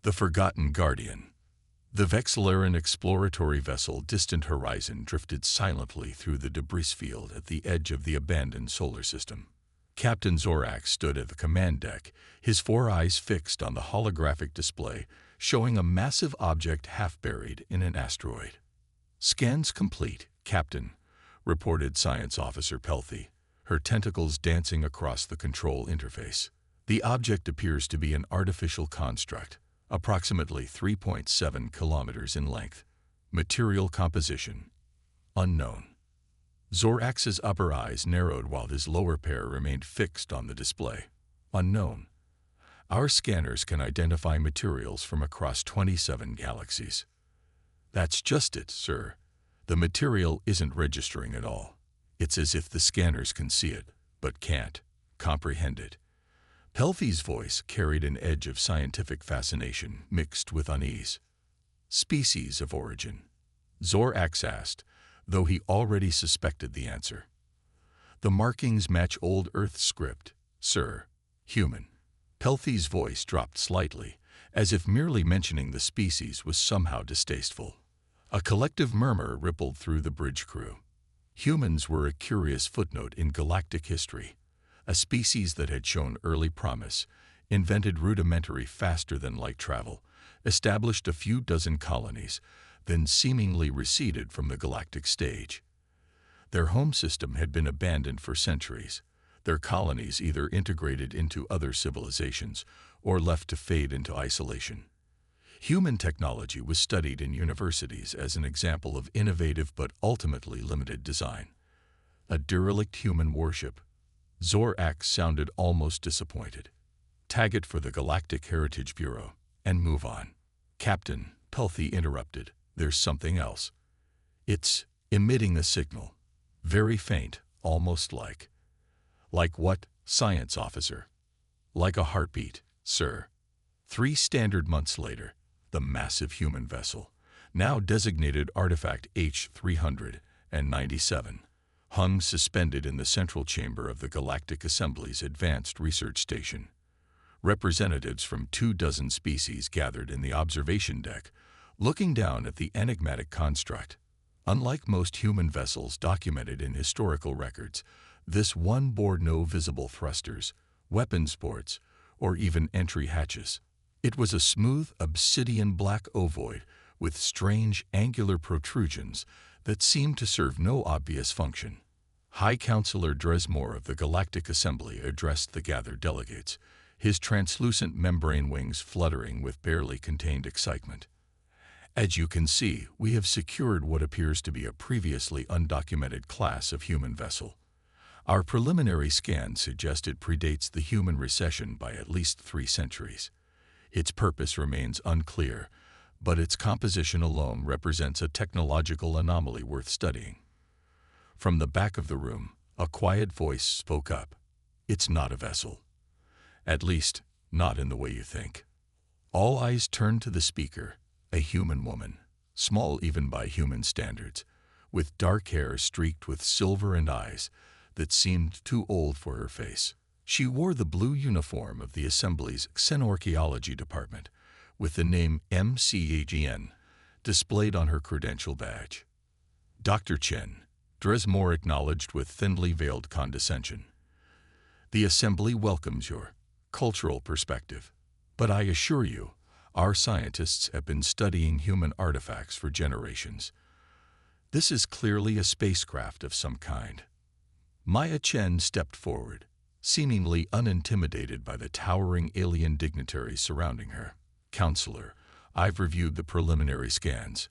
The Forgotten Guardian. The Vexillarian exploratory vessel Distant Horizon drifted silently through the debris field at the edge of the abandoned solar system. Captain Zorak stood at the command deck, his four eyes fixed on the holographic display, showing a massive object half buried in an asteroid. "Scans complete, Captain," reported Science Officer Pelthy, her tentacles dancing across the control interface. "The object appears to be an artificial construct, approximately 3.7 kilometers in length. Material composition: unknown." Zorax's upper eyes narrowed while his lower pair remained fixed on the display. "Unknown. Our scanners can identify materials from across 27 galaxies." "That's just it, sir. The material isn't registering at all. It's as if the scanners can see it, but can't comprehend it." Pelthy's voice carried an edge of scientific fascination mixed with unease. "Species of origin?" Zorax asked, though he already suspected the answer. "The markings match old Earth script, sir. Human." Pelthy's voice dropped slightly, as if merely mentioning the species was somehow distasteful. A collective murmur rippled through the bridge crew. Humans were a curious footnote in galactic history, a species that had shown early promise, invented rudimentary faster-than-light travel, established a few dozen colonies, then seemingly receded from the galactic stage. Their home system had been abandoned for centuries, their colonies either integrated into other civilizations or left to fade into isolation. Human technology was studied in universities as an example of innovative but ultimately limited design. A derelict human worship. Zorax sounded almost disappointed. "Tag it for the Galactic Heritage Bureau, and move on." "Captain," Pelthy interrupted, "there's something else. It's emitting a signal. Very faint, almost like..." "Like what, Science Officer?" "Like a heartbeat, sir." 3 standard months later, the massive human vessel, now designated Artifact H-397, hung suspended in the central chamber of the Galactic Assembly's Advanced Research Station. Representatives from 24 species gathered in the observation deck, looking down at the enigmatic construct. Unlike most human vessels documented in historical records, this one bore no visible thrusters, weapons ports, or even entry hatches. It was a smooth, obsidian-black ovoid with strange, angular protrusions that seemed to serve no obvious function. High Counselor Dresmore of the Galactic Assembly addressed the gathered delegates, his translucent membrane wings fluttering with barely contained excitement. "As you can see, we have secured what appears to be a previously undocumented class of human vessel. Our preliminary scan suggests it predates the human recession by at least 3 centuries. Its purpose remains unclear, but its composition alone represents a technological anomaly worth studying." From the back of the room, a quiet voice spoke up. "It's not a vessel. At least, not in the way you think." All eyes turned to the speaker, a human woman, small even by human standards, with dark hair streaked with silver and eyes that seemed too old for her face. She wore the blue uniform of the Assembly's Xenorchaeology Department, with the name MCAGN displayed on her credential badge. "Dr. Chen," Dresmore acknowledged with thinly veiled condescension, "the Assembly welcomes your cultural perspective. But I assure you, our scientists have been studying human artifacts for generations. This is clearly a spacecraft of some kind." Maya Chen stepped forward, seemingly unintimidated by the towering alien dignitaries surrounding her. "Counselor, I've reviewed the preliminary scans.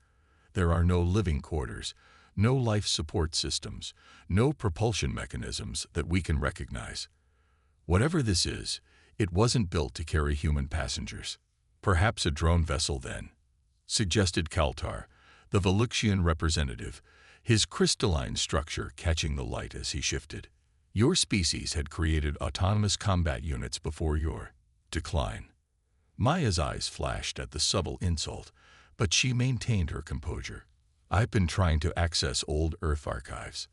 There are no living quarters, no life support systems, no propulsion mechanisms that we can recognize. Whatever this is, it wasn't built to carry human passengers." "Perhaps a drone vessel then," suggested Kaltar, the Veluxian representative, his crystalline structure catching the light as he shifted. "Your species had created autonomous combat units before your decline." Maya's eyes flashed at the subtle insult, but she maintained her composure. "I've been trying to access old Earth archives.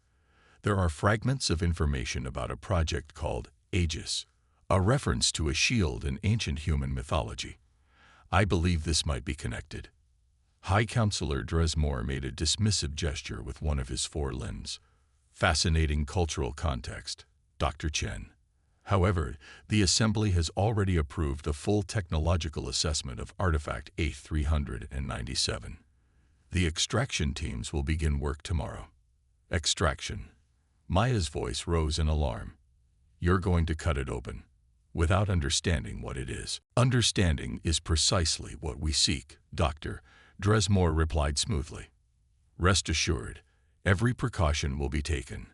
There are fragments of information about a project called Aegis, a reference to a shield in ancient human mythology. I believe this might be connected. High Counselor Dresmore made a dismissive gesture with one of his four limbs. Fascinating cultural context, Dr. Chen. However, the Assembly has already approved a full technological assessment of Artifact A397. The extraction teams will begin work tomorrow. Extraction. Maya's voice rose in alarm. You're going to cut it open, without understanding what it is. Understanding is precisely what we seek, Doctor, Dresmore replied smoothly. Rest assured, every precaution will be taken.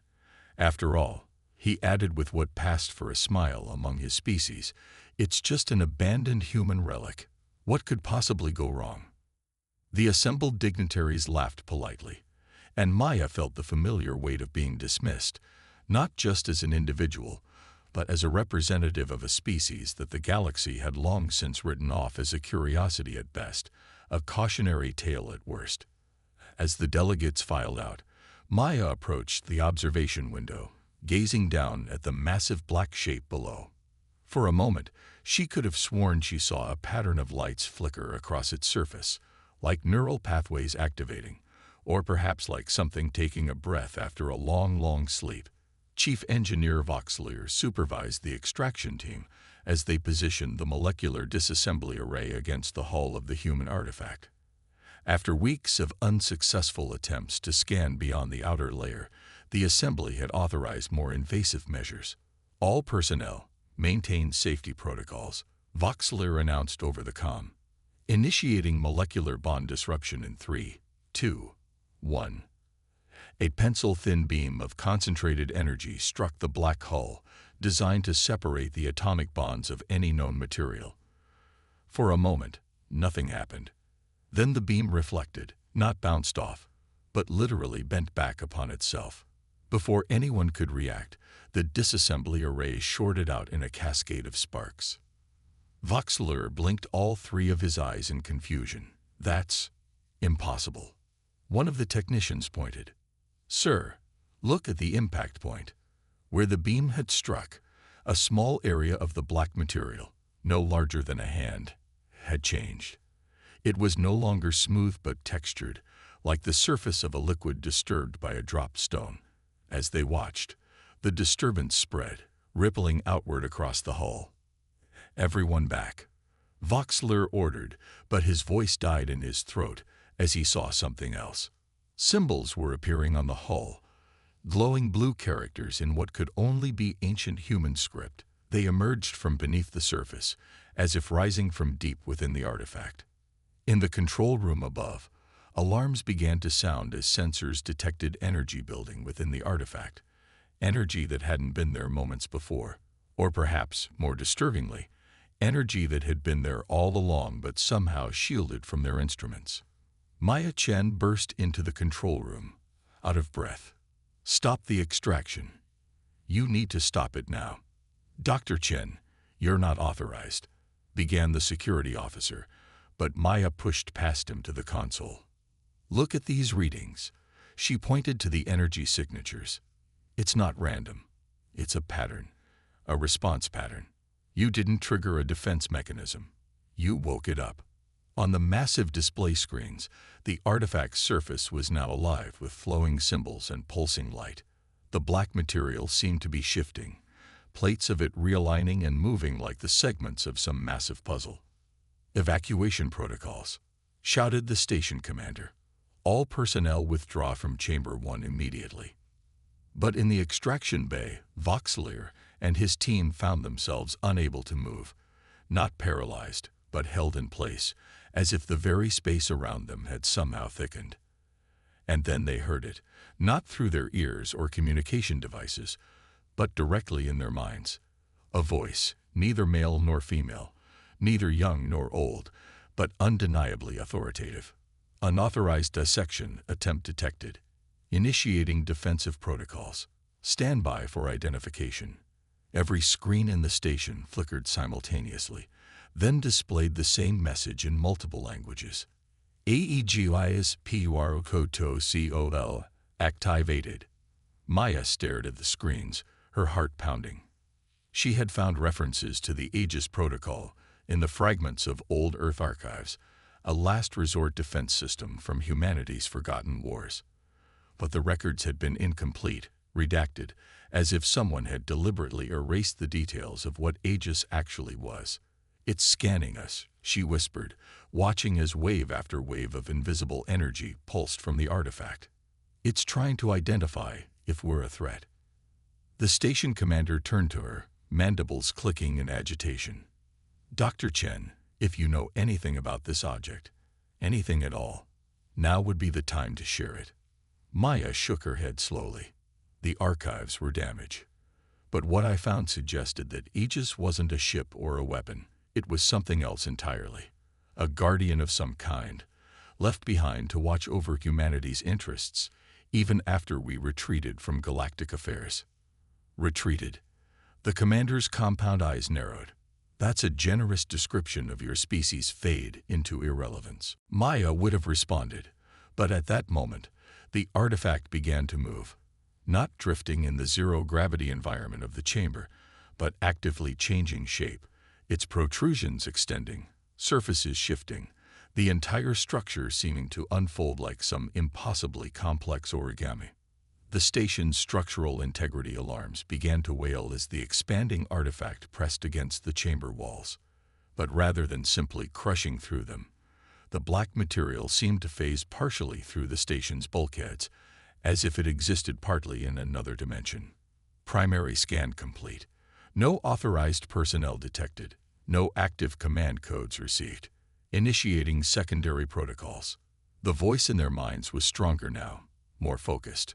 After all, he added with what passed for a smile among his species, it's just an abandoned human relic. What could possibly go wrong? The assembled dignitaries laughed politely, and Maya felt the familiar weight of being dismissed, not just as an individual, but as a representative of a species that the galaxy had long since written off as a curiosity at best, a cautionary tale at worst. As the delegates filed out, Maya approached the observation window, gazing down at the massive black shape below. For a moment, she could have sworn she saw a pattern of lights flicker across its surface, like neural pathways activating, or perhaps like something taking a breath after a long sleep. Chief Engineer Voxelier supervised the extraction team as they positioned the molecular disassembly array against the hull of the human artifact. After weeks of unsuccessful attempts to scan beyond the outer layer, the Assembly had authorized more invasive measures. All personnel maintain safety protocols, Voxelier announced over the comm. Initiating molecular bond disruption in 3, 2, 1. A pencil-thin beam of concentrated energy struck the black hull, designed to separate the atomic bonds of any known material. For a moment, nothing happened. Then the beam reflected, not bounced off, but literally bent back upon itself. Before anyone could react, the disassembly array shorted out in a cascade of sparks. Voxelier blinked all three of his eyes in confusion. That's impossible. One of the technicians pointed. Sir, look at the impact point. Where the beam had struck, a small area of the black material, no larger than a hand, had changed. It was no longer smooth but textured, like the surface of a liquid disturbed by a dropped stone. As they watched, the disturbance spread, rippling outward across the hull. Everyone back, Voxelier ordered, but his voice died in his throat as he saw something else. Symbols were appearing on the hull, glowing blue characters in what could only be ancient human script. They emerged from beneath the surface, as if rising from deep within the artifact. In the control room above, alarms began to sound as sensors detected energy building within the artifact, energy that hadn't been there moments before, or perhaps, more disturbingly, energy that had been there all along but somehow shielded from their instruments. Maya Chen burst into the control room, out of breath. Stop the extraction. You need to stop it now. Dr. Chen, you're not authorized, began the security officer, but Maya pushed past him to the console. Look at these readings. She pointed to the energy signatures. It's not random. It's a pattern, a response pattern. You didn't trigger a defense mechanism. You woke it up. On the massive display screens, the artifact's surface was now alive with flowing symbols and pulsing light. The black material seemed to be shifting, plates of it realigning and moving like the segments of some massive puzzle. Evacuation protocols, shouted the station commander. All personnel withdraw from Chamber 1 immediately. But in the extraction bay, Voxelier and his team found themselves unable to move, not paralyzed, but held in place, as if the very space around them had somehow thickened. And then they heard it, not through their ears or communication devices, but directly in their minds. A voice, neither male nor female, neither young nor old, but undeniably authoritative. Unauthorized dissection attempt detected. Initiating defensive protocols. Stand by for identification. Every screen in the station flickered simultaneously, then displayed the same message in multiple languages. HFY Sci-Fi activated. Maya stared at the screens, her heart pounding. She had found references to the Aegis Protocol, in the fragments of old Earth archives, a last resort defense system from humanity's forgotten wars. But the records had been incomplete, redacted, as if someone had deliberately erased the details of what Aegis actually was. "It's scanning us," she whispered, watching as wave after wave of invisible energy pulsed from the artifact. "It's trying to identify if we're a threat." The station commander turned to her, mandibles clicking in agitation. "Dr. Chen, if you know anything about this object, anything at all, now would be the time to share it." Maya shook her head slowly. The archives were damaged. But what I found suggested that Aegis wasn't a ship or a weapon. It was something else entirely. A guardian of some kind, left behind to watch over humanity's interests, even after we retreated from galactic affairs. Retreated. The commander's compound eyes narrowed. "That's a generous description of your species' fade into irrelevance." Maya would have responded, but at that moment, the artifact began to move. Not drifting in the zero-gravity environment of the chamber, but actively changing shape, its protrusions extending, surfaces shifting, the entire structure seeming to unfold like some impossibly complex origami. The station's structural integrity alarms began to wail as the expanding artifact pressed against the chamber walls. But rather than simply crushing through them, the black material seemed to phase partially through the station's bulkheads, as if it existed partly in another dimension. Primary scan complete. No authorized personnel detected. No active command codes received. Initiating secondary protocols. The voice in their minds was stronger now, more focused.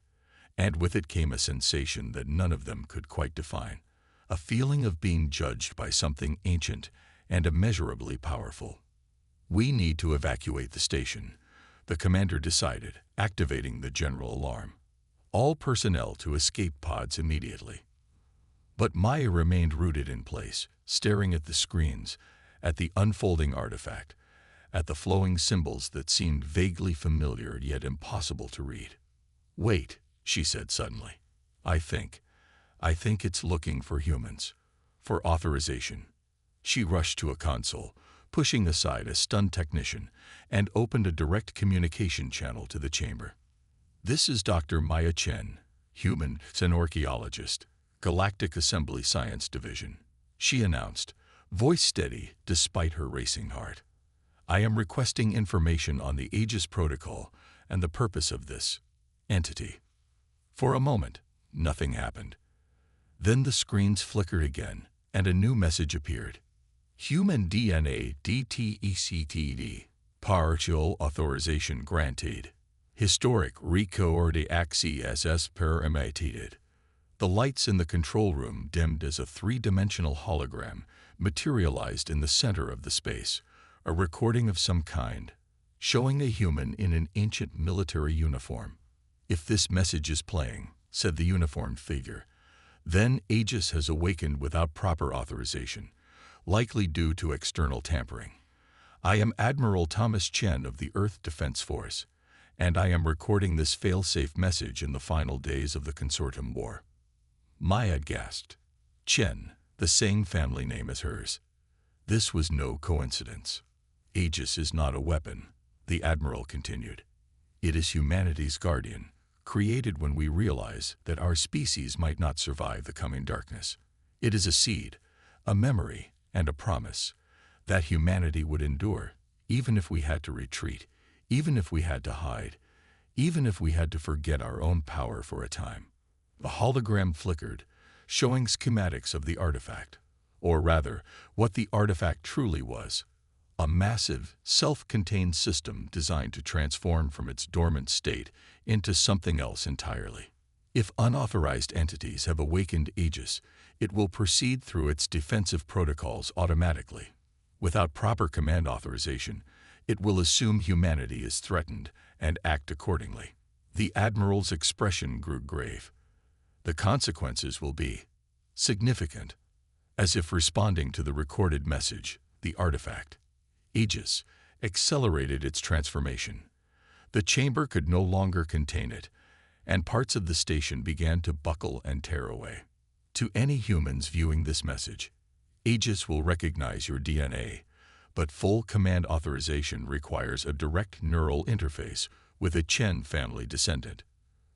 And with it came a sensation that none of them could quite define. A feeling of being judged by something ancient and immeasurably powerful. "We need to evacuate the station," the commander decided, activating the general alarm. "All personnel to escape pods immediately." But Maya remained rooted in place, staring at the screens, at the unfolding artifact, at the flowing symbols that seemed vaguely familiar yet impossible to read. "Wait," she said suddenly. I think it's looking for humans. For authorization." She rushed to a console, pushing aside a stunned technician, and opened a direct communication channel to the chamber. "This is Dr. Maya Chen, human xenorchaeologist, Galactic Assembly Science Division," she announced, voice steady despite her racing heart. "I am requesting information on the Aegis Protocol and the purpose of this entity." For a moment, nothing happened. Then the screens flickered again, and a new message appeared. "Human DNA DTECTD. Partial authorization granted. Historic record access permitted." The lights in the control room dimmed as a three-dimensional hologram materialized in the center of the space, a recording of some kind, showing a human in an ancient military uniform. "If this message is playing," said the uniformed figure, "then Aegis has awakened without proper authorization, likely due to external tampering. I am Admiral Thomas Chen of the Earth Defense Force, and I am recording this fail-safe message in the final days of the Consortium War." Maya gasped. Chen, the same family name as hers. This was no coincidence. "Aegis is not a weapon," the Admiral continued. "It is humanity's guardian, created when we realize that our species might not survive the coming darkness. It is a seed, a memory, and a promise that humanity would endure, even if we had to retreat, even if we had to hide, even if we had to forget our own power for a time." The hologram flickered, showing schematics of the artifact, or rather, what the artifact truly was: a massive, self-contained system designed to transform from its dormant state into something else entirely. If unauthorized entities have awakened Aegis, it will proceed through its defensive protocols automatically. Without proper command authorization, it will assume humanity is threatened and act accordingly. The Admiral's expression grew grave. "The consequences will be significant." As if responding to the recorded message, the artifact, Aegis, accelerated its transformation. The chamber could no longer contain it, and parts of the station began to buckle and tear away. To any humans viewing this message, Aegis will recognize your DNA, but full command authorization requires a direct neural interface with a Chen family descendant.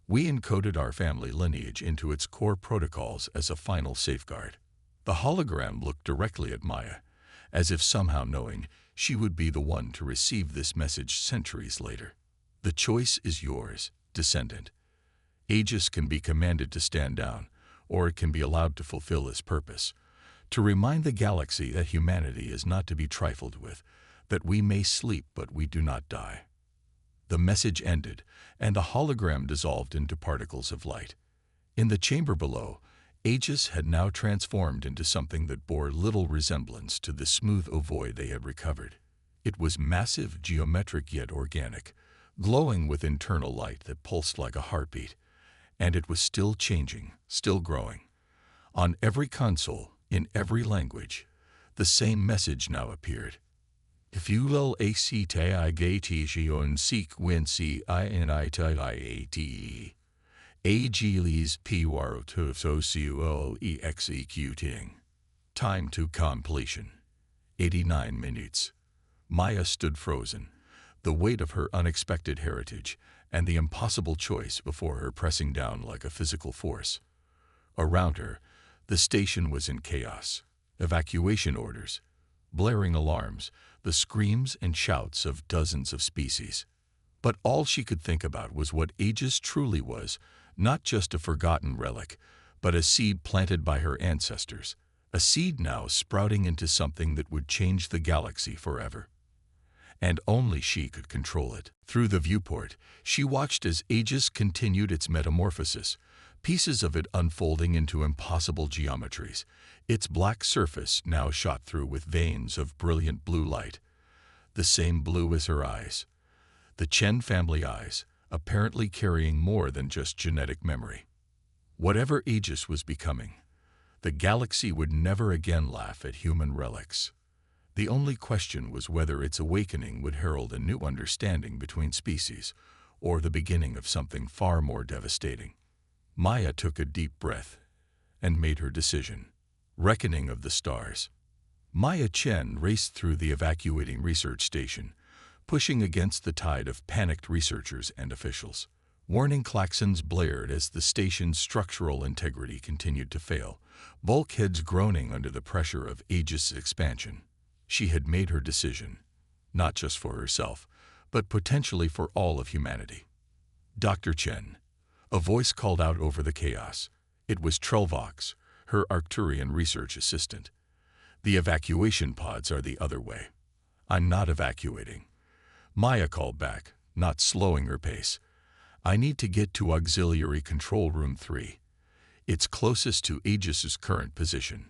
We encoded our family lineage into its core protocols as a final safeguard. The hologram looked directly at Maya, as if somehow knowing she would be the one to receive this message centuries later. The choice is yours, descendant. Aegis can be commanded to stand down, or it can be allowed to fulfill its purpose, to remind the galaxy that humanity is not to be trifled with, that we may sleep but we do not die. The message ended, and the hologram dissolved into particles of light. In the chamber below, Aegis had now transformed into something that bore little resemblance to the smooth ovoid they had recovered. It was massive, geometric yet organic, glowing with internal light that pulsed like a heartbeat. And it was still changing, still growing. On every console, in every language, the same message now appeared. If you will acte agatation sequenci initiate agilis piwaroto socio executing. Time to completion. 89 minutes. Maya stood frozen, the weight of her unexpected heritage and the impossible choice before her pressing down like a physical force. Around her, the station was in chaos. Evacuation orders, blaring alarms, the screams and shouts of dozens of species. But all she could think about was what Aegis truly was, not just a forgotten relic, but a seed planted by her ancestors, a seed now sprouting into something that would change the galaxy forever. And only she could control it. Through the viewport, she watched as Aegis continued its metamorphosis, pieces of it unfolding into impossible geometries, its black surface now shot through with veins of brilliant blue light, the same blue as her eyes. The Chen family eyes, apparently carrying more than just genetic memory. Whatever Aegis was becoming, the galaxy would never again laugh at human relics. The only question was whether its awakening would herald a new understanding between species, or the beginning of something far more devastating. Maya took a deep breath and made her decision. Reckoning of the stars. Maya Chen raced through the evacuating research station, pushing against the tide of panicked researchers and officials. Warning klaxons blared as the station's structural integrity continued to fail, bulkheads groaning under the pressure of Aegis' expansion. She had made her decision, not just for herself, but potentially for all of humanity. Dr. Chen. A voice called out over the chaos. It was Trelvox, her Arcturian research assistant. The evacuation pods are the other way. I'm not evacuating. Maya called back, not slowing her pace. I need to get to Auxiliary Control Room 3. It's closest to Aegis' current position.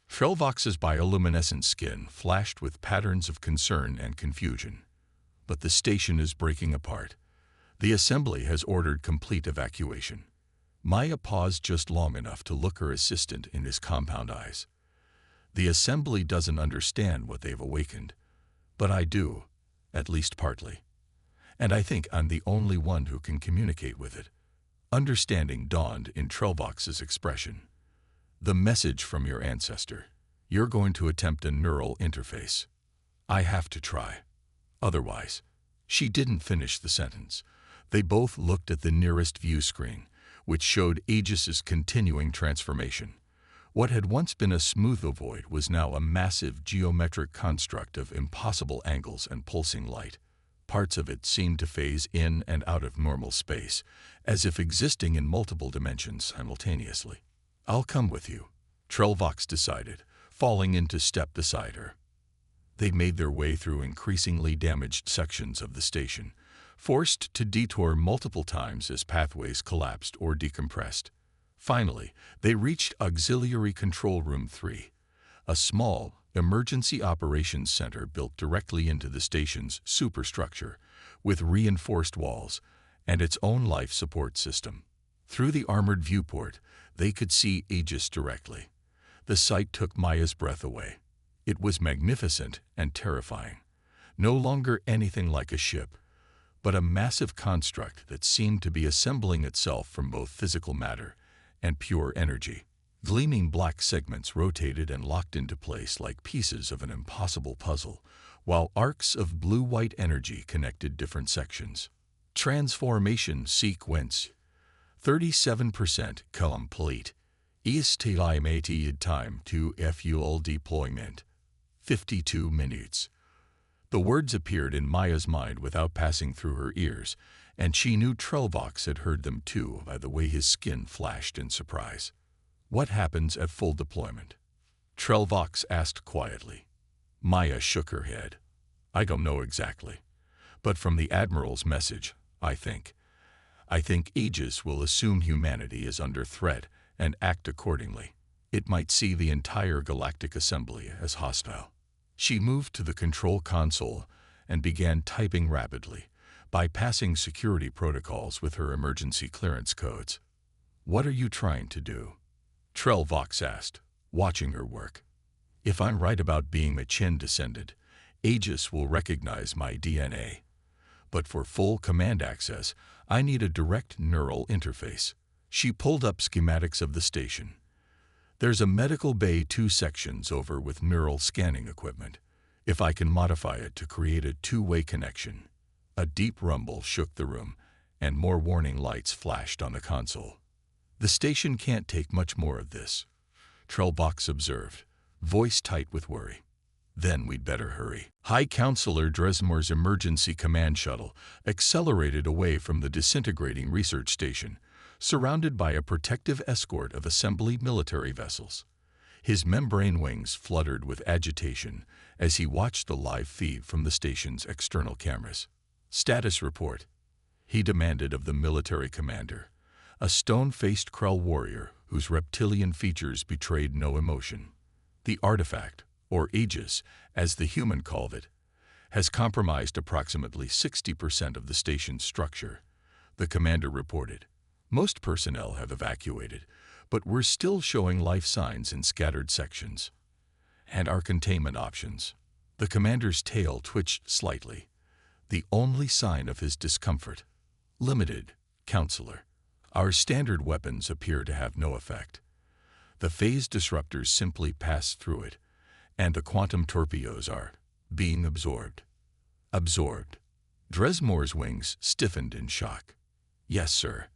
Trelvox's bioluminescent skin flashed with patterns of concern and confusion. But the station is breaking apart. The assembly has ordered complete evacuation. Maya paused just long enough to look her assistant in his compound eyes. The assembly doesn't understand what they've awakened, but I do, at least partly. And I think I'm the only one who can communicate with it. Understanding dawned in Trelvox's expression. The message from your ancestor. You're going to attempt a neural interface. I have to try. Otherwise. She didn't finish the sentence. They both looked at the nearest view screen, which showed Aegis' continuing transformation. What had once been a smooth ovoid was now a massive geometric construct of impossible angles and pulsing light. Parts of it seemed to phase in and out of normal space, as if existing in multiple dimensions simultaneously. I'll come with you, Trelvox decided, falling into step beside her. They made their way through increasingly damaged sections of the station, forced to detour multiple times as pathways collapsed or decompressed. Finally, they reached Auxiliary Control Room 3, a small, emergency operations center built directly into the station's superstructure, with reinforced walls and its own life support system. Through the armored viewport, they could see Aegis directly. The sight took Maya's breath away. It was magnificent and terrifying. No longer anything like a ship, but a massive construct that seemed to be assembling itself from both physical matter and pure energy. Gleaming black segments rotated and locked into place like pieces of an impossible puzzle, while arcs of blue-white energy connected different sections. Transformation sequence 37% complete. Estimated time to full deployment 52 minutes. The words appeared in Maya's mind without passing through her ears, and she knew Trelvox had heard them too by the way his skin flashed in surprise. What happens at full deployment? Trelvox asked quietly. Maya shook her head. I don't know exactly. But from the Admiral's message, I think Aegis will assume humanity is under threat and act accordingly. It might see the entire Galactic Assembly as hostile. She moved to the control console and began typing rapidly, bypassing security protocols with her emergency clearance codes. What are you trying to do? Trelvox asked, watching her work. If I'm right about being a Chen descendant, Aegis will recognize my DNA. But for full command access, I need a direct neural interface. She pulled up schematics of the station. There's a medical bay 2 sections over with neural scanning equipment. If I can modify it to create a two-way connection. A deep rumble shook the room, and more warning lights flashed on the console. The station can't take much more of this, Trelvox observed, voice tight with worry. Then we'd better hurry. High Counselor Dresmore's emergency command shuttle accelerated away from the disintegrating research station, surrounded by a protective escort of assembly military vessels. His membrane wings fluttered with agitation as he watched the live feed from the station's external cameras. Status report, he demanded of the military commander, a stone-faced Krell warrior whose reptilian features betrayed no emotion. The artifact, or Aegis, as the human called it, has compromised approximately 60% of the station's structure, the commander reported. Most personnel have evacuated, but we're still showing life signs in scattered sections. And our containment options. The commander's tail twitched slightly, the only sign of his discomfort. Limited, Counselor. Our standard weapons appear to have no effect. The phase disruptors simply pass through it, and the quantum torpedoes are being absorbed. Absorbed. Dresmore's wings stiffened in shock. Yes, sir.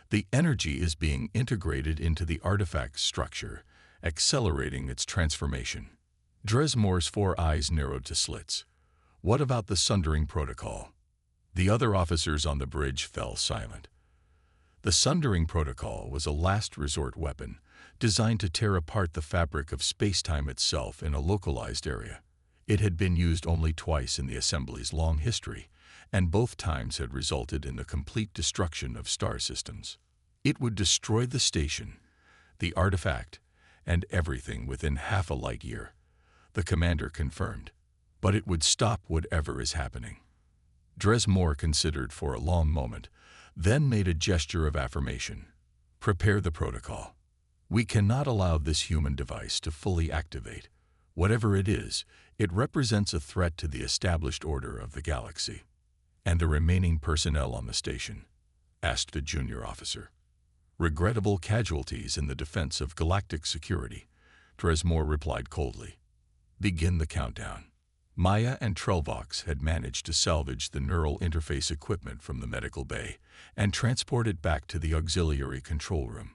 The energy is being integrated into the artifact's structure, accelerating its transformation. Dresmore's 4 eyes narrowed to slits. What about the sundering protocol? The other officers on the bridge fell silent. The sundering protocol was a last resort weapon designed to tear apart the fabric of space-time itself in a localized area. It had been used only twice in the Assembly's long history, and both times had resulted in the complete destruction of star systems. It would destroy the station, the artifact, and everything within half a light year, the commander confirmed. But it would stop whatever is happening. Dresmore considered for a long moment, then made a gesture of affirmation. Prepare the protocol. We cannot allow this human device to fully activate. Whatever it is, it represents a threat to the established order of the galaxy. And the remaining personnel on the station? Asked the junior officer. Regrettable casualties in the defense of galactic security, Dresmore replied coldly. Begin the countdown. Maya and Trelvox had managed to salvage the neural interface equipment from the medical bay and transport it back to the auxiliary control room.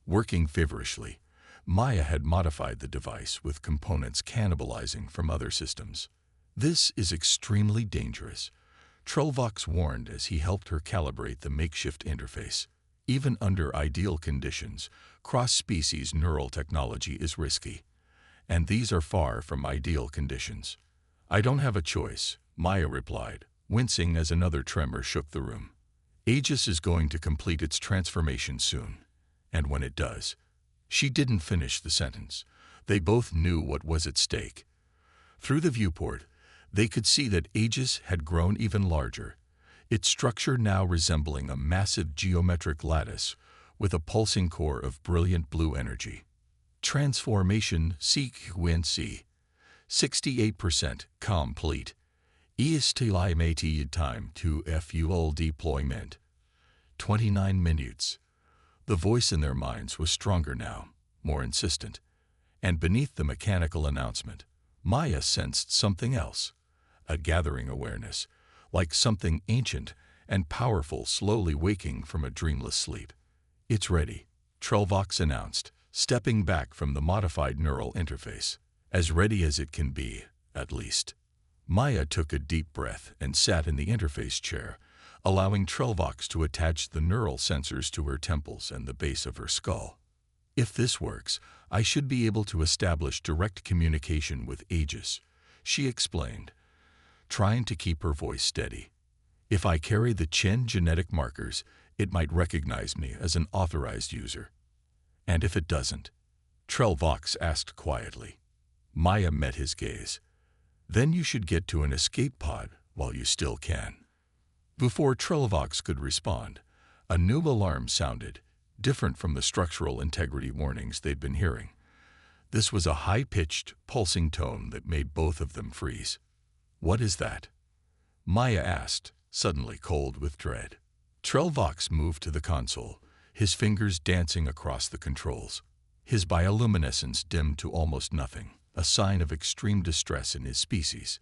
Working feverishly, Maya had modified the device with components cannibalizing from other systems. This is extremely dangerous, Trelvox warned as he helped her calibrate the makeshift interface. Even under ideal conditions, cross-species neural technology is risky, and these are far from ideal conditions. I don't have a choice, Maya replied, wincing as another tremor shook the room. Aegis is going to complete its transformation soon, and when it does, she didn't finish the sentence. They both knew what was at stake. Through the viewport, they could see that Aegis had grown even larger, its structure now resembling a massive geometric lattice with a pulsing core of brilliant blue energy. Transformation sequence 68% complete. Estimated time to full deployment 29 minutes. The voice in their minds was stronger now, more insistent. And beneath the mechanical announcement, Maya sensed something else, a gathering awareness, like something ancient and powerful slowly waking from a dreamless sleep. "It's ready," Trelvox announced, stepping back from the modified neural interface. "As ready as it can be, at least." Maya took a deep breath and sat in the interface chair, allowing Trelvox to attach the neural sensors to her temples and the base of her skull. "If this works, I should be able to establish direct communication with Aegis," she explained, trying to keep her voice steady. "If I carry the Chen genetic markers, it might recognize me as an authorized user." "And if it doesn't?" Trelvox asked quietly. Maya met his gaze. "Then you should get to an escape pod while you still can." Before Trelvox could respond, a new alarm sounded, different from the structural integrity warnings they'd been hearing. This was a high-pitched, pulsing tone that made both of them freeze. "What is that?" Maya asked, suddenly cold with dread. Trelvox moved to the console, his fingers dancing across the controls. His bioluminescence dimmed to almost nothing, a sign of extreme distress in his species.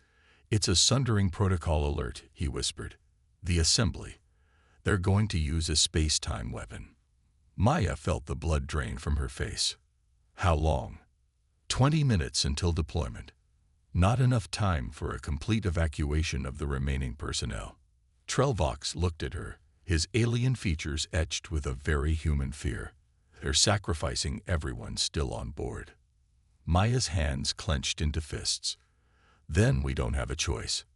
"It's a sundering protocol alert," he whispered. "The assembly. They're going to use a space-time weapon." Maya felt the blood drain from her face. "How long?" 20 minutes until deployment. Not enough time for a complete evacuation of the remaining personnel." Trelvox looked at her, his alien features etched with a very human fear. "They're sacrificing everyone still on board." Maya's hands clenched into fists. "Then we don't have a choice.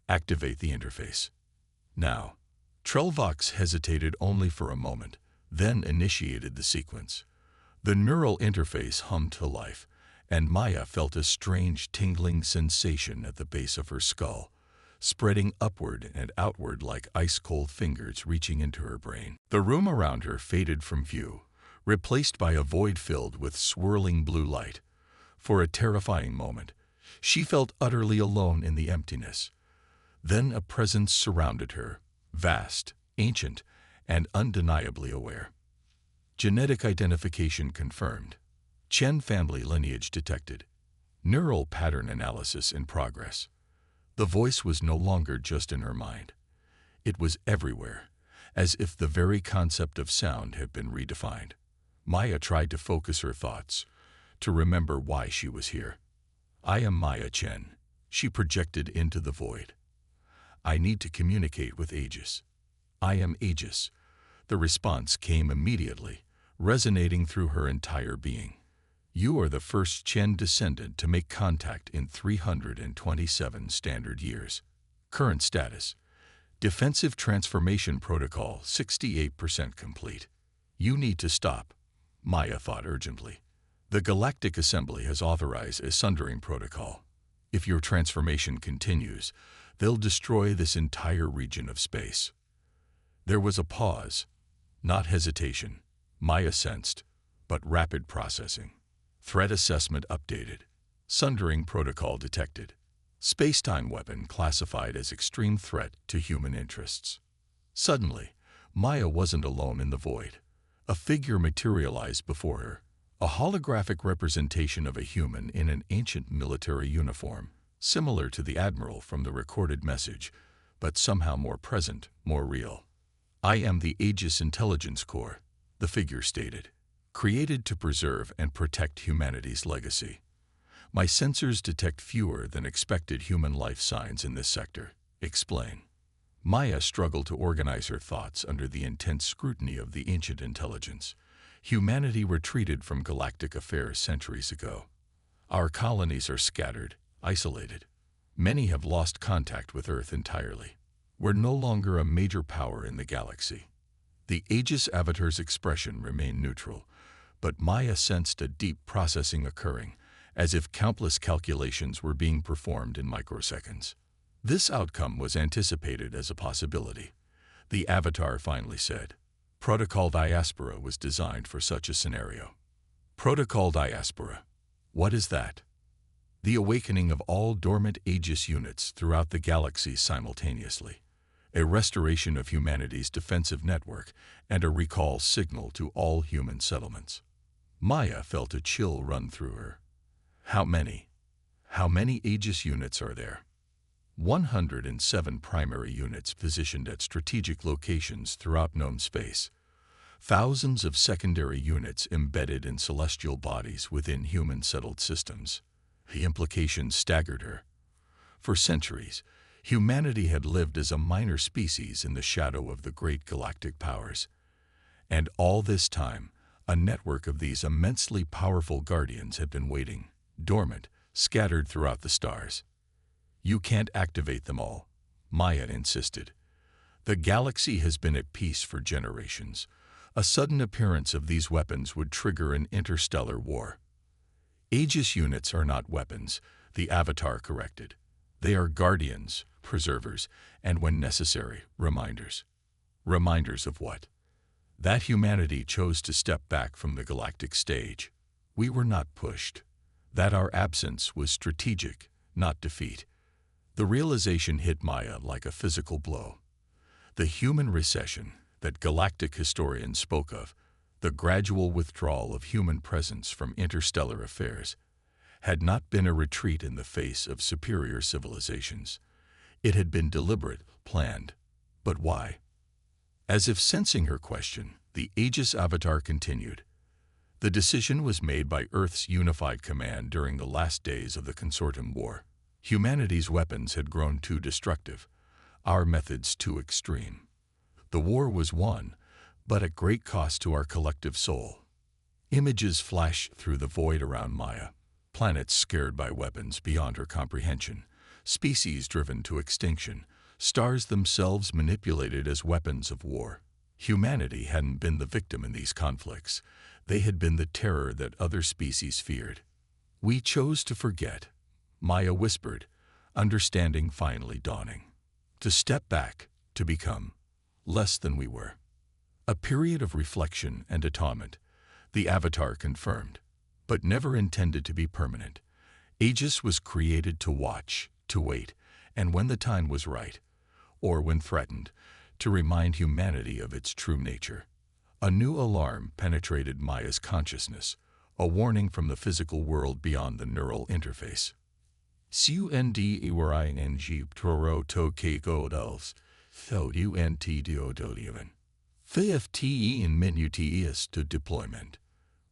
Activate the interface. Now." Trelvox hesitated only for a moment, then initiated the sequence. The neural interface hummed to life, and Maya felt a strange tingling sensation at the base of her skull, spreading upward and outward like ice-cold fingers reaching into her brain. The room around her faded from view, replaced by a void filled with swirling blue light. For a terrifying moment, she felt utterly alone in the emptiness. Then a presence surrounded her, vast, ancient, and undeniably aware. Genetic identification confirmed. Chen family lineage detected. Neural pattern analysis in progress. The voice was no longer just in her mind. It was everywhere, as if the very concept of sound had been redefined. Maya tried to focus her thoughts, to remember why she was here. "I am Maya Chen," she projected into the void. "I need to communicate with Aegis." "I am Aegis." The response came immediately, resonating through her entire being. "You are the first Chen descendant to make contact in 327 standard years. Current status: Defensive Transformation Protocol 68% complete. You need to stop," Maya thought urgently. "The Galactic Assembly has authorized a sundering protocol. If your transformation continues, they'll destroy this entire region of space." There was a pause, not hesitation, Maya sensed, but rapid processing. Threat assessment updated. Sundering protocol detected. Space-time weapon classified as extreme threat to human interests. Suddenly, Maya wasn't alone in the void. A figure materialized before her, a holographic representation of a human in an ancient military uniform, similar to the admiral from the recorded message, but somehow more present, more real. "I am the Aegis Intelligence Corps," the figure stated, "created to preserve and protect humanity's legacy. My sensors detect fewer than expected human life signs in this sector. Explain." Maya struggled to organize her thoughts under the intense scrutiny of the ancient intelligence. Humanity retreated from galactic affairs centuries ago. Our colonies are scattered, isolated. Many have lost contact with Earth entirely. We're no longer a major power in the galaxy. The Aegis avatar's expression remained neutral, but Maya sensed a deep processing occurring, as if countless calculations were being performed in microseconds. This outcome was anticipated as a possibility, the avatar finally said. Protocol Diaspora was designed for such a scenario. Protocol Diaspora. What is that? The awakening of all dormant Aegis units throughout the galaxy simultaneously. A restoration of humanity's defensive network and a recall signal to all human settlements. Maya felt a chill run through her. How many? How many Aegis units are there? 107 primary units positioned at strategic locations throughout known space. Thousands of secondary units embedded in celestial bodies within human-settled systems. The implications staggered her. For centuries, humanity had lived as a minor species in the shadow of the great galactic powers. And all this time, a network of these immensely powerful guardians had been waiting, dormant, scattered throughout the stars. You can't activate them all, Maya insisted. The galaxy has been at peace for generations. A sudden appearance of these weapons would trigger an interstellar war. Aegis units are not weapons, the Avatar corrected. They are guardians, preservers, and when necessary, reminders. Reminders of what? That humanity chose to step back from the galactic stage. We were not pushed. That our absence was strategic, not defeat. The realization hit Maya like a physical blow. The human recession that galactic historians spoke of, the gradual withdrawal of human presence from interstellar affairs, had not been a retreat in the face of superior civilizations. It had been deliberate, planned. But why? As if sensing her question, the Aegis Avatar continued. The decision was made by Earth's unified command during the last days of the Consortium War. Humanity's weapons had grown too destructive, our methods too extreme. The war was won, but at great cost to our collective soul. Images flashed through the void around Maya, planets scared by weapons beyond her comprehension, species driven to extinction, stars themselves manipulated as weapons of war. Humanity hadn't been the victim in these conflicts. They had been the terror that other species feared. We chose to forget, Maya whispered, understanding finally dawning. To step back, to become less than we were. A period of reflection and atonement, the Avatar confirmed, but never intended to be permanent. Aegis was created to watch, to wait, and when the time was right, or when threatened, to remind humanity of its true nature. A new alarm penetrated Maya's consciousness, a warning from the physical world beyond the neural interface. Sundering toro to kegodels, tho untdodoliven. FFTE in minuties to deployment.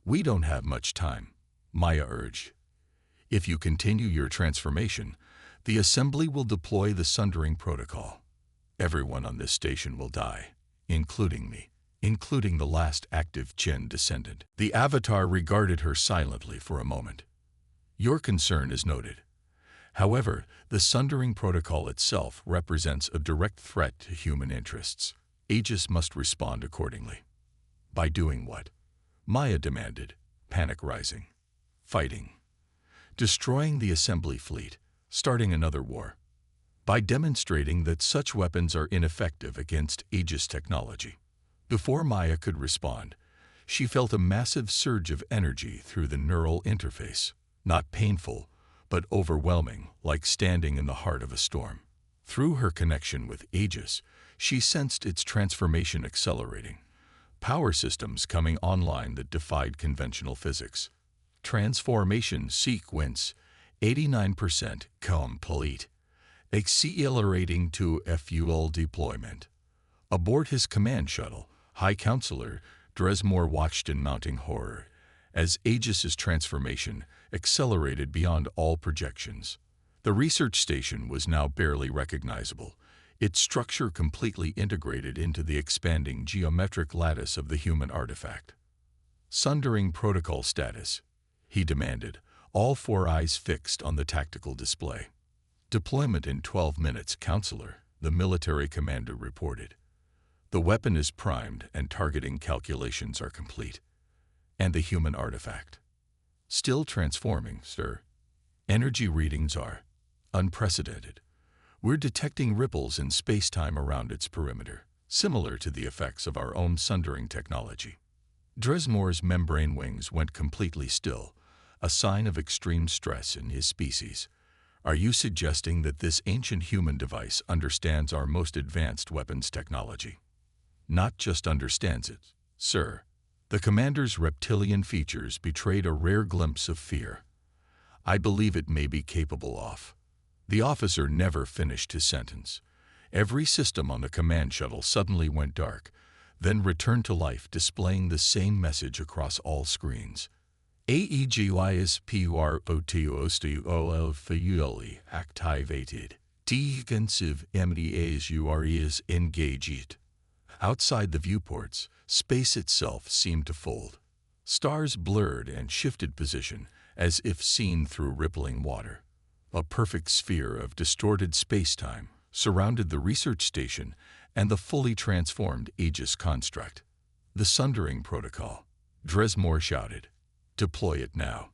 We don't have much time, Maya urged. If you continue your transformation, the assembly will deploy the Sundering Protocol. Everyone on this station will die, including me, including the last active Jinn descendant. The Avatar regarded her silently for a moment. Your concern is noted. However, the Sundering Protocol itself represents a direct threat to human interests. Aegis must respond accordingly. By doing what? Maya demanded, panic rising. Fighting. Destroying the assembly fleet, starting another war. By demonstrating that such weapons are ineffective against Aegis technology. Before Maya could respond, she felt a massive surge of energy through the neural interface, not painful, but overwhelming, like standing in the heart of a storm. Through her connection with Aegis, she sensed its transformation accelerating, power systems coming online that defied conventional physics. Transformation sequence 89% complete. Accelerating to fuel deployment. Aboard his command shuttle, High Counselor Dresmore watched in mounting horror as Aegis's transformation accelerated beyond all projections. The research station was now barely recognizable, its structure completely integrated into the expanding geometric lattice of the human artifact. Sundering Protocol status, he demanded, all four eyes fixed on the tactical display. Deployment in 12 minutes, Counselor, the military commander reported. The weapon is primed and targeting calculations are complete. And the human artifact? Still transforming, sir. Energy readings are unprecedented. We're detecting ripples in space-time around its perimeter, similar to the effects of our own sundering technology. Dresmore's membrane wings went completely still, a sign of extreme stress in his species. Are you suggesting that this ancient human device understands our most advanced weapons technology? Not just understands it, sir. The commander's reptilian features betrayed a rare glimpse of fear. "I believe it may be capable of." The officer never finished his sentence. Every system on the command shuttle suddenly went dark, then returned to life, displaying the same message across all screens. AEGYS PUROTOSTOL activated. Defensive MDASURE is engaged. Outside the viewports, space itself seemed to fold. Stars blurred and shifted position, as if seen through rippling water. A perfect sphere of distorted space-time surrounded the research station and the fully transformed Aegis construct. "The Sundering Protocol," Dresmore shouted. "Deploy it now."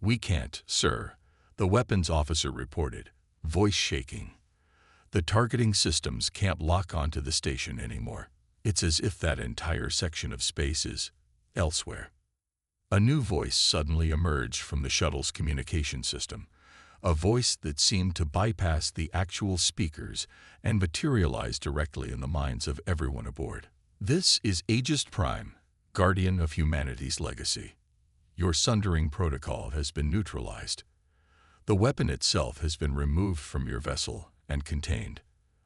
"We can't, sir," the weapons officer reported, voice shaking. "The targeting systems can't lock onto the station anymore. It's as if that entire section of space is elsewhere." A new voice suddenly emerged from the shuttle's communication system, a voice that seemed to bypass the actual speakers and materialize directly in the minds of everyone aboard. "This is Aegis Prime, guardian of humanity's legacy. Your Sundering Protocol has been neutralized. The weapon itself has been removed from your vessel and contained."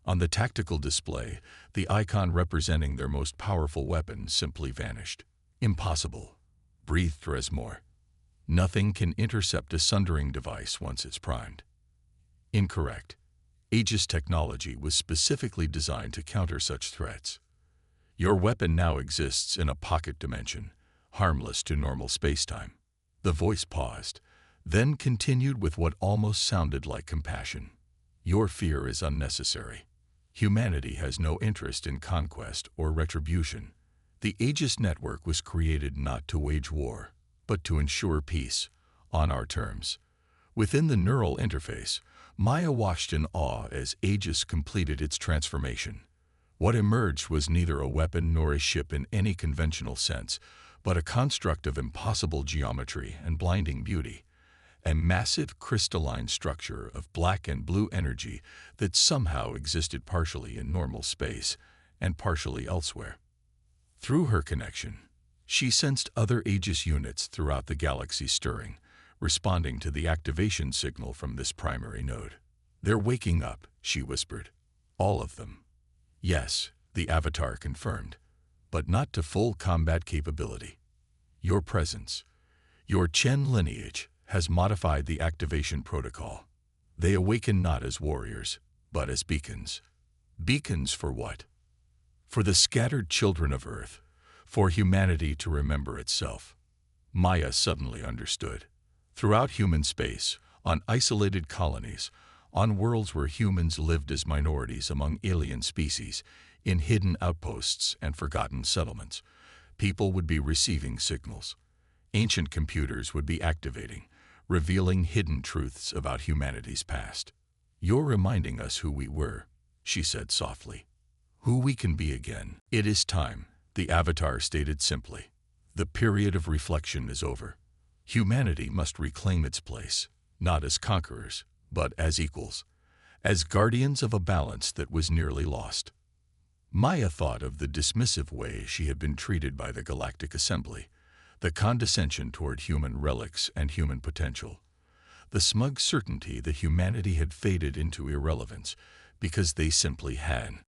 On the tactical display, the icon representing their most powerful weapon simply vanished. "Impossible," breathed Dresmore. "Nothing can intercept a sundering device once it's primed." "Incorrect. Aegis technology was specifically designed to counter such threats. Your weapon now exists in a pocket dimension, harmless to normal spacetime." The voice paused, then continued with what almost sounded like compassion. "Your fear is unnecessary. Humanity has no interest in conquest or retribution. The Aegis network was created not to wage war, but to ensure peace, on our terms." Within the neural interface, Maya watched in awe as Aegis completed its transformation. What emerged was neither a weapon nor a ship in any conventional sense, but a construct of impossible geometry and blinding beauty. A massive crystalline structure of black and blue energy that somehow existed partially in normal space and partially elsewhere. Through her connection, she sensed other Aegis units throughout the galaxy stirring, responding to the activation signal from this primary node. "They're waking up," she whispered. "All of them." "Yes," the Avatar confirmed, "but not to full combat capability. Your presence, your Chen lineage, has modified the activation protocol. They awaken not as warriors, but as beacons." "Beacons for what?" "For the scattered children of Earth, for humanity to remember itself." Maya suddenly understood. Throughout human space, on isolated colonies, on worlds where humans lived as minorities among alien species, in hidden outposts and forgotten settlements, people would be receiving signals. Ancient computers would be activating, revealing hidden truths about humanity's past. "You're reminding us who we were," she said softly. "Who we can be again. It is time," the Avatar stated simply. "The period of reflection is over. Humanity must reclaim its place, not as conquerors, but as equals, as guardians of a balance that was nearly lost." Maya thought of the dismissive way she had been treated by the Galactic Assembly, the condescension toward human relics and human potential, the smug certainty that humanity had faded into irrelevance because they simply had.